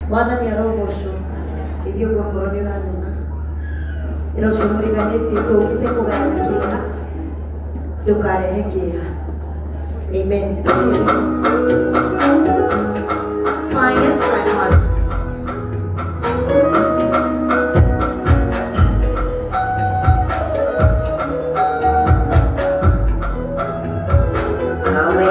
Mwathani arogocwo ithuĩ gwakorwo nĩ ũranona ĩra ũcio mũriganĩtie tũũkĩte kũgaya kĩeha ndũkarehe kĩeha. Amen. Yes, right. Don't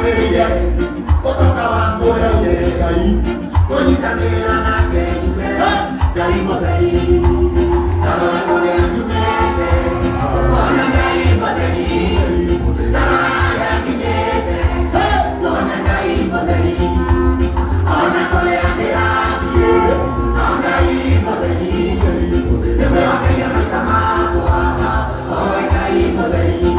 Tuambie kutoka wangu wewe Ngai kunyitanira nake tuge Ngai mutheri Karora kule anyumete Ona Ngai mutheri Karora kinyete Ona Ngai mutheri Ona kule andirabie Ona Ngai mutheri Nime wake ya maisha makwa Owe Ngai mutheri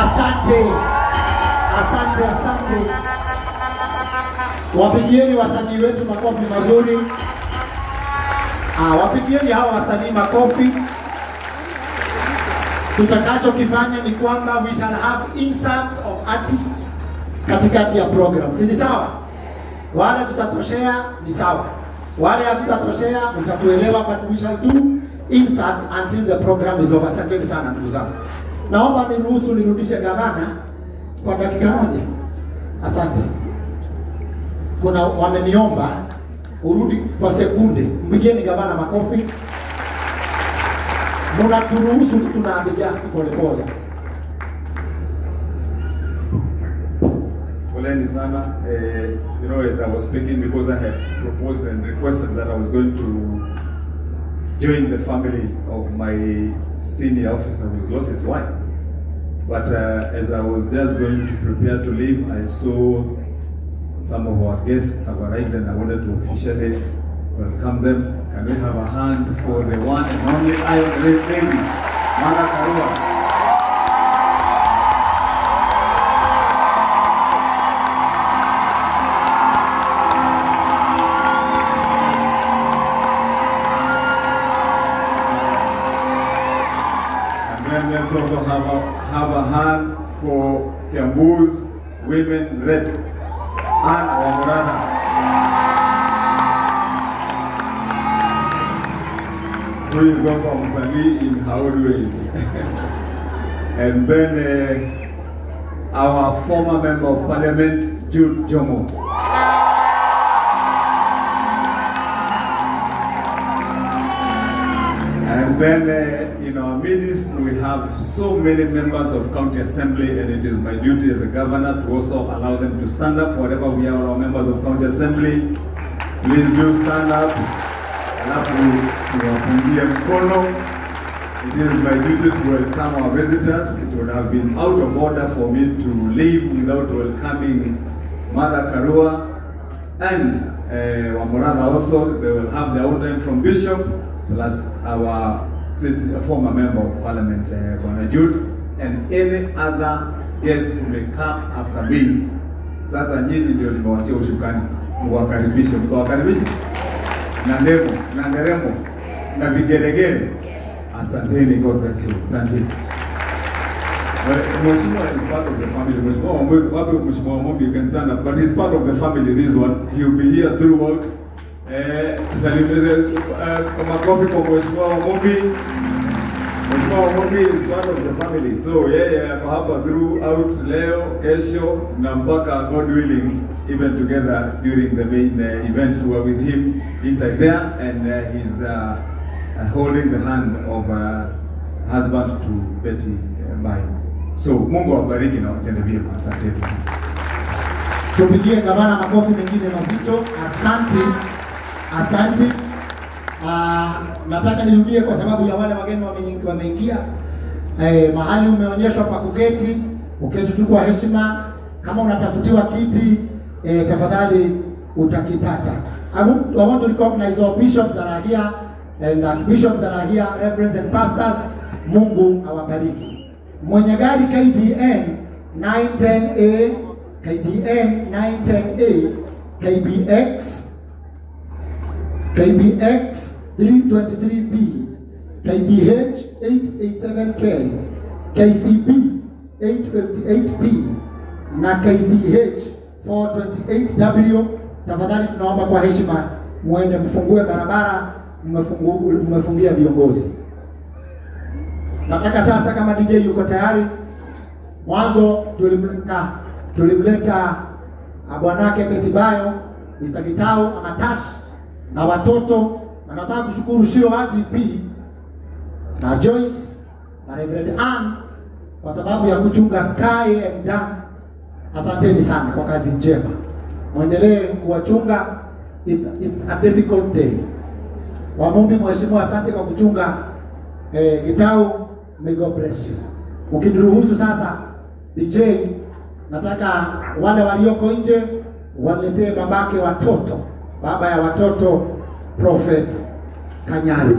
Asante. Wapigieni wasanii wetu makofi mazuri. Wapigieni hao wasanii makofi. Tutakachokifanya ni kwamba we shall have inserts of artists katikati ya program. Si ni sawa? Wale tutatoshea ni sawa. Wale hatutatoshea mtatuelewa, but we shall do inserts until the program is over. Asante sana ndugu zangu. Naomba niruhusu nirudishe gavana kwa dakika moja. Asante. Kuna wameniomba urudi kwa sekunde. Mpigieni gavana makofi. Mbona turuhusu tunaadjust pole pole. Poleni sana. You know, as I was speaking, because I had proposed and requested that I was going to join the family of my senior officer who's lost his wife. But as I was just going to prepare to leave, I saw some of our guests have arrived and I wanted to officially welcome them. Can we have a hand for the one and only Iron Red Lady, Mother Karua? Let's also have a hand for Kiambu's Women Red and Wamurana. Who is also Msanii in her own ways. And then our former Member of Parliament, Jude Jomo. And then in our midst, we have so many members of County Assembly, and it is my duty as a governor to also allow them to stand up. Wherever we are, our members of County Assembly, please do stand up. It is my duty to welcome our visitors. It would have been out of order for me to leave without welcoming Mother Karua and Wamurana also. They will have their own time from Bishop, plus our former Member of Parliament, Bwana Jude, and any other guest who may come after me. Sasa nyinyi ndio nimewachia ushukani. Mwakaribishe, mkawakaribishe. Na ndemo, na nderemo, na vigeregere. Asanteni, God bless you. Asante. Mheshimiwa is part of the family. Mheshimiwa Mombi, you can stand up, but he's part of the family, this one. He'll be here throughout. Makofi kwa Mheshimiwa Mombi. Mheshimiwa Mombi is part of the family. So yeye ako hapa throughout leo, kesho, na mpaka God willing, even together during the main events who are with him inside there, and he's holding the hand of husband to Betty Mbai. So Mungu awabariki na watende vyema. Asante sana. Tupigie gavana makofi mengine mazito. Asante. Asante. Nataka nirudie kwa sababu ya wale wageni wameingia. Mahali umeonyeshwa pa kuketi, uketi tu kwa heshima. Kama unatafutiwa kiti, tafadhali utakipata. I want to recognize our bishops that are here, and bishops that are here, reverends and pastors. Mungu awabariki. Mwenye gari KDN 910A, KDN 910A, KBX KBX 323B, KBH 887K, KCB 858P na KCH 428W. Tafadhali tunaomba kwa heshima muende mfungue barabara, mmefungia viongozi. Nataka sasa kama DJ yuko tayari, mwanzo tulimleta bwanake Betibayo, Mr. Gitao Amatash na watoto, na nataka kushukuru Shiro IGP na Joyce na Reverend Ann kwa sababu ya kuchunga Sky and Dan. Asanteni sana kwa kazi njema. Muendelee kuwachunga. It's a difficult day. Wamumbi mheshimiwa, asante kwa kuchunga Gitao. May God bless you. Ukiniruhusu sasa DJ, nataka wale walioko nje waletee babake watoto, baba ya watoto Prophet Kanyari.